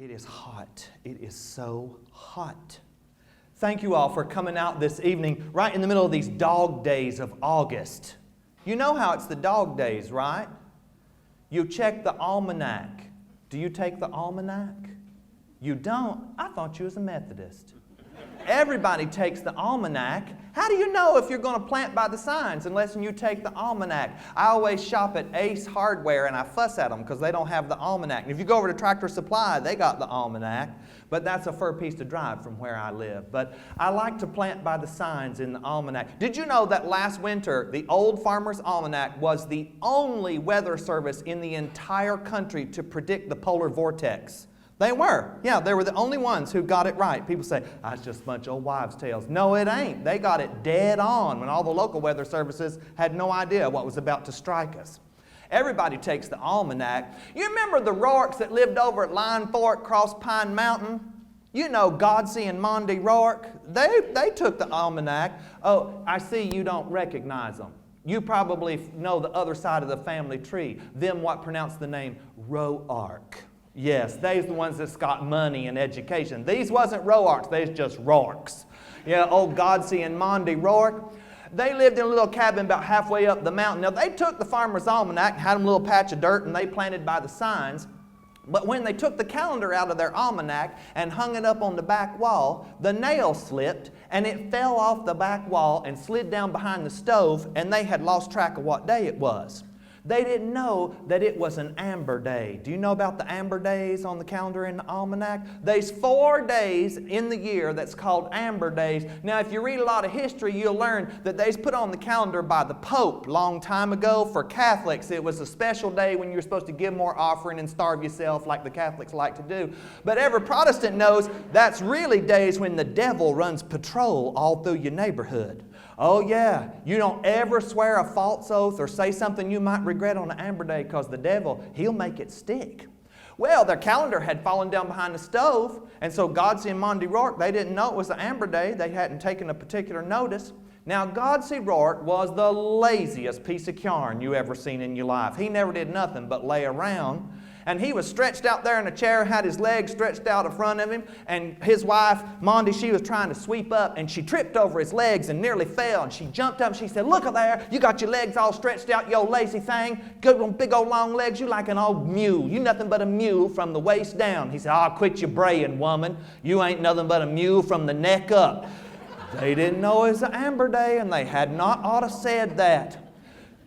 It is hot. It is so hot. Thank you all for coming out this evening right in the middle of these dog days of August. You know how it's the dog days, right? You check the almanac. Do you take the almanac? You don't? I thought you was a Methodist. Everybody takes the almanac. How do you know if you're going to plant by the signs unless you take the almanac? I always shop at Ace Hardware and I fuss at them because they don't have the almanac. And if you go over to Tractor Supply, they got the almanac. But that's a fur piece to drive from where I live. But I like to plant by the signs in the almanac. Did you know that last winter, the Old Farmer's Almanac was the only weather service in the entire country to predict the polar vortex? They were. Yeah, they were the only ones who got it right. People say, that's just a bunch of old wives' tales. No, it ain't. They got it dead on when all the local weather services had no idea what was about to strike us. Everybody takes the almanac. You remember the Rourkes that lived over at Line Fork, across Pine Mountain? You know Godsey and Monty Rourke. They took the almanac. Oh, I see you don't recognize them. You probably know the other side of the family tree. Them what pronounce the name Roark. Yes, they's the ones that's got money and education. These wasn't Roarks, they's just Rourkes. Yeah, old Godsey and Monty Rourke. They lived in a little cabin about halfway up the mountain. Now, they took the Farmer's Almanac, had them a little patch of dirt, and they planted by the signs. But when they took the calendar out of their almanac and hung it up on the back wall, the nail slipped, and it fell off the back wall and slid down behind the stove, and they had lost track of what day it was. They didn't know that it was an amber day. Do you know about the amber days on the calendar in the almanac? There's 4 days in the year that's called amber days. Now, if you read a lot of history, you'll learn that they's put on the calendar by the Pope long time ago. For Catholics, it was a special day when you're supposed to give more offering and starve yourself like the Catholics like to do. But every Protestant knows that's really days when the devil runs patrol all through your neighborhood. Oh yeah, you don't ever swear a false oath or say something you might regret on an amber day because the devil, he'll make it stick. Well, their calendar had fallen down behind the stove, and so Godsey and Monty Rourke, they didn't know it was the amber day. They hadn't taken a particular notice. Now, Godsey Rourke was the laziest piece of yarn you ever seen in your life. He never did nothing but lay around. And he was stretched out there in a chair, had his legs stretched out in front of him, and his wife, Monty, she was trying to sweep up, and she tripped over his legs and nearly fell, and she jumped up and she said, "Look there, you got your legs all stretched out, you old lazy thing. Good on big old long legs, you like an old mule. You nothing but a mule from the waist down." He said, "Oh, quit your braying, woman. You ain't nothing but a mule from the neck up." They didn't know it was an amber day, and they had not ought to said that.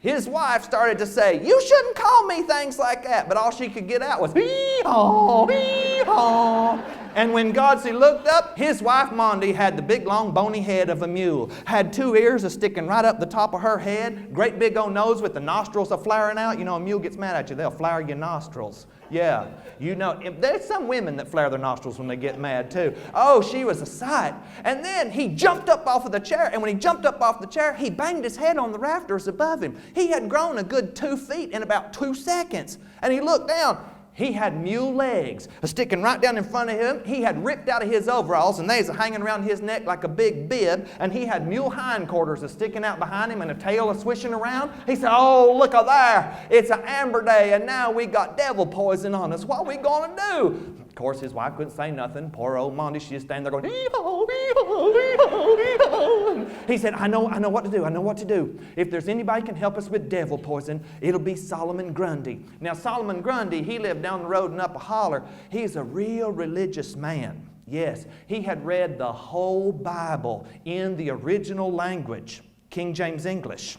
His wife started to say, "You shouldn't call me things like that." But all she could get out was, "Hee-haw, hee-haw." And when Godsey looked up, his wife, Monty, had the big, long, bony head of a mule. Had 2 ears sticking right up the top of her head. Great big old nose with the nostrils flaring out. You know, a mule gets mad at you, they'll flare your nostrils. Yeah, you know, there's some women that flare their nostrils when they get mad too. Oh, she was a sight. And then he jumped up off of the chair, and when he jumped up off the chair, he banged his head on the rafters above him. He had grown a good 2 feet in about 2 seconds. And he looked down. He had mule legs sticking right down in front of him. He had ripped out of his overalls, and they was hanging around his neck like a big bib. And he had mule hindquarters sticking out behind him and a tail swishing around. He said, "Oh, look there. It's an amber day, and now we got devil poison on us. What are we going to do?" Of course, his wife couldn't say nothing. Poor old Monty, she just standing there going, "Ee-haw, ee-haw, ee-haw, ee-haw." He said, I know what to do. I know what to do. If there's anybody can help us with devil poison, it'll be Solomon Grundy." Now, Solomon Grundy, he lived down the road and up a holler. He's a real religious man. Yes, he had read the whole Bible in the original language, King James English.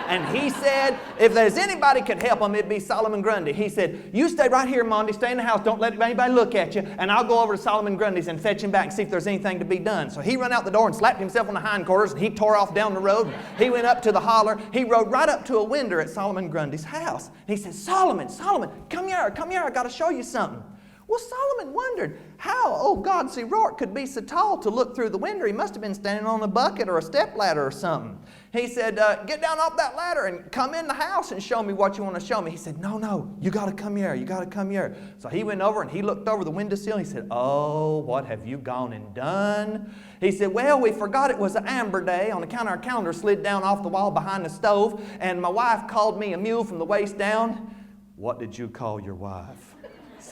And he said, if there's anybody could help him, it'd be Solomon Grundy. He said, "You stay right here, Monty. Stay in the house. Don't let anybody look at you. And I'll go over to Solomon Grundy's and fetch him back and see if there's anything to be done." So he ran out the door and slapped himself on the hindquarters, and he tore off down the road. He went up to the holler. He rode right up to a window at Solomon Grundy's house. And he said, Solomon, come here. I got to show you something." Well, Solomon wondered how old Godsey Rourke could be so tall to look through the window. He must have been standing on a bucket or a step ladder or something. He said, "Get down off that ladder and come in the house and show me what you want to show me." He said, No, you got to come here. So he went over and he looked over the windowsill. He said, "Oh, what have you gone and done?" He said, "Well, we forgot it was an amber day on account our calendar slid down off the wall behind the stove, and my wife called me a mule from the waist down." "What did you call your wife?"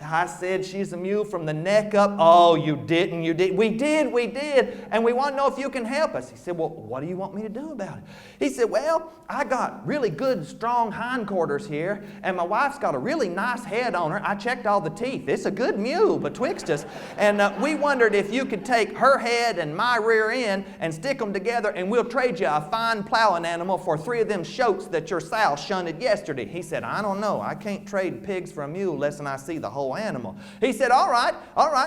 I said she's a mule from the neck up. Oh, you didn't, you did. We did. And we want to know if you can help us. He said, well, what do you want me to do about it? He said, well, I got really good, strong hindquarters here, and my wife's got a really nice head on her. I checked all the teeth. It's a good mule betwixt us. And we wondered if you could take her head and my rear end and stick them together, and we'll trade you a fine plowing animal for 3 of them shoats that your sow shunted yesterday. He said, I don't know. I can't trade pigs for a mule less than I see the whole animal. He said, all right,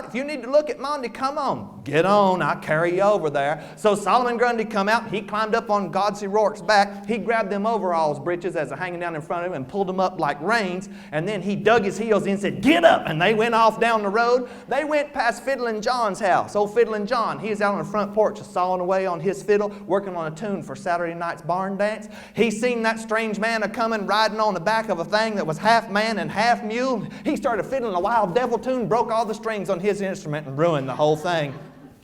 if you need to look at Monday, come on. Get on, I'll carry you over there. So Solomon Grundy come out, he climbed up on Godsey Rourke's back, he grabbed them overalls breeches as they're hanging down in front of him and pulled them up like reins, and then he dug his heels in and said, get up, and they went off down the road. They went past Fiddlin' John's house. Old Fiddlin' John, he was out on the front porch sawing away on his fiddle, working on a tune for Saturday night's barn dance. He seen that strange man a-coming riding on the back of a thing that was half man and half mule. He started fiddling a wild devil tune, broke all the strings on his instrument and ruined the whole thing.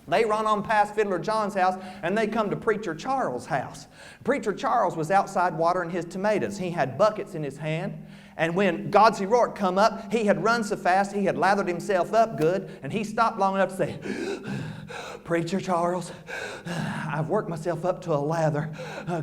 They run on past Fiddler John's house, and they come to Preacher Charles' house. Preacher Charles was outside watering his tomatoes. He had buckets in his hand, and when Godsey Rourke come up, he had run so fast, he had lathered himself up good, and he stopped long enough to say, Preacher Charles, I've worked myself up to a lather.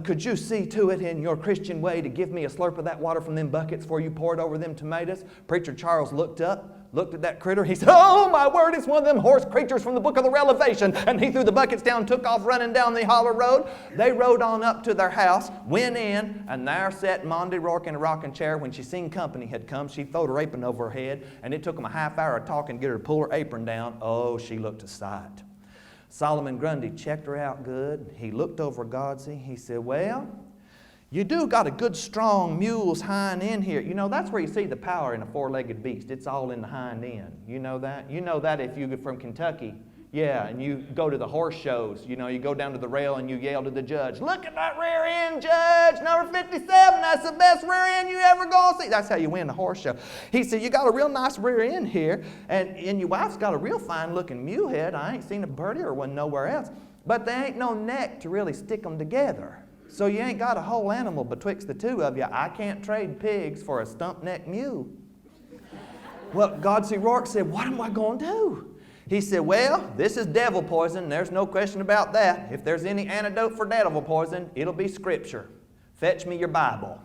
Could you see to it in your Christian way to give me a slurp of that water from them buckets before you pour it over them tomatoes? Preacher Charles looked up, looked at that critter. He said, oh, my word, it's one of them horse creatures from the book of the Revelation. And he threw the buckets down, took off running down the holler road. They rode on up to their house, went in, and there sat Monday Rourke in a rocking chair. When she seen company had come, she throwed her apron over her head, and it took them a half hour of talking to get her to pull her apron down. Oh, she looked a sight. Solomon Grundy checked her out good. He looked over Godsey. He said, well, you do got a good strong mule's hind end here. You know, that's where you see the power in a four-legged beast. It's all in the hind end. You know that? You know that if you get from Kentucky. Yeah, and you go to the horse shows. You know, you go down to the rail and you yell to the judge, look at that rear end, Judge, number 57. That's the best rear end you ever gonna see. That's how you win the horse show. He said, you got a real nice rear end here, and your wife's got a real fine-looking mule head. I ain't seen a birdier one nowhere else. But there ain't no neck to really stick them together. So you ain't got a whole animal betwixt the two of you. I can't trade pigs for a stump-necked mule. Well, Godsey Rourke said, what am I going to do? He said, well, this is devil poison. There's no question about that. If there's any antidote for devil poison, it'll be Scripture. Fetch me your Bible.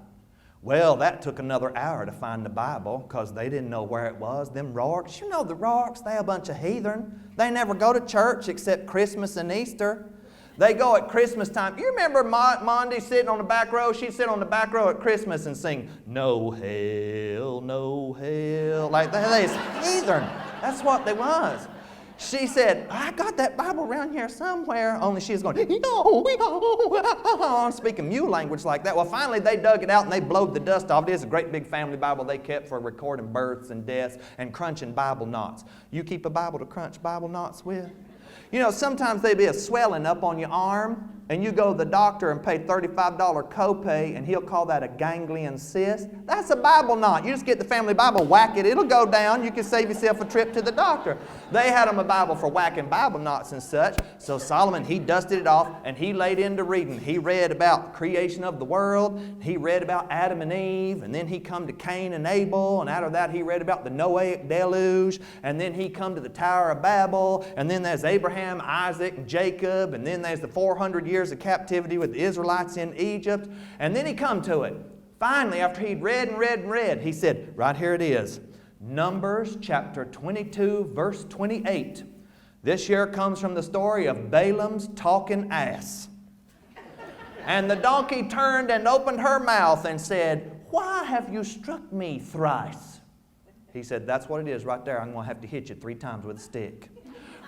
Well, that took another hour to find the Bible because they didn't know where it was. Them Rourkes, you know the Rourkes, they a bunch of heathen. They never go to church except Christmas and Easter. They go at Christmas time. You remember Mondi sitting on the back row? She'd sit on the back row at Christmas and sing, no hell, no hell. Like they heathen. That's what they was. She said, I got that Bible around here somewhere. Only she was going, speaking mule language like that. Well, finally they dug it out and they blowed the dust off. It is a great big family Bible they kept for recording births and deaths and crunching Bible knots. You keep a Bible to crunch Bible knots with? You know, sometimes there'd be a swelling up on your arm, and you go to the doctor and pay $35 copay, and he'll call that a ganglion cyst. That's a Bible knot. You just get the family Bible, whack it, it'll go down. You can save yourself a trip to the doctor. They had him a Bible for whacking Bible knots and such. So Solomon, he dusted it off, and he laid into reading. He read about the creation of the world. He read about Adam and Eve, and then he come to Cain and Abel, and out of that he read about the Noahic deluge, and then he come to the Tower of Babel, and then there's Abraham, Isaac, and Jacob, and then there's the 400 years of captivity with the Israelites in Egypt, and then he come to it. Finally, after he'd read and read and read, he said, right here it is, Numbers chapter 22, verse 28. This here comes from the story of Balaam's talking ass. And the donkey turned and opened her mouth and said, why have you struck me thrice? He said, that's what it is right there. I'm going to have to hit you 3 times with a stick.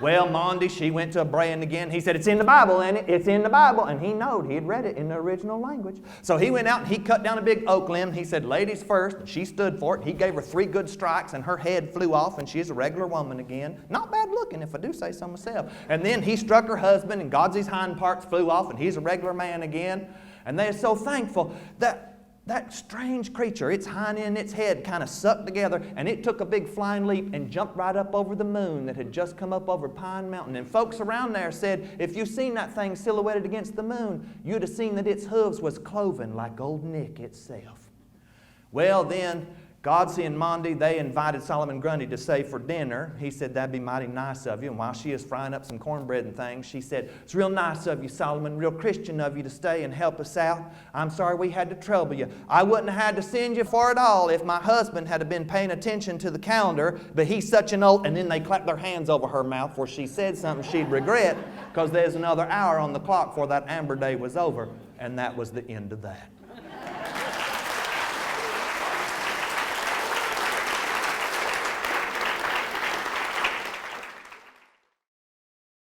Well, Mondi, she went to a braying again. He said, it's in the Bible, ain't it? It's in the Bible. And he knowed. He had read it in the original language. So he went out and he cut down a big oak limb. He said, ladies first. And she stood for it. He gave her 3 good strikes and her head flew off and she's a regular woman again. Not bad looking, if I do say so myself. And then he struck her husband and Godsy's hind parts flew off and he's a regular man again. And they are so thankful that strange creature, its hind end and its head kind of sucked together, and it took a big flying leap and jumped right up over the moon that had just come up over Pine Mountain. And folks around there said, if you'd seen that thing silhouetted against the moon, you'd have seen that its hooves was cloven like old Nick itself. Well, then Godsey and Mondi, they invited Solomon Grundy to stay for dinner. He said, that'd be mighty nice of you. And while she was frying up some cornbread and things, she said, it's real nice of you, Solomon, real Christian of you to stay and help us out. I'm sorry we had to trouble you. I wouldn't have had to send you for it all if my husband had been paying attention to the calendar, but he's such an old... And then they clapped their hands over her mouth before she said something she'd regret, because there's another hour on the clock before that amber day was over. And that was the end of that.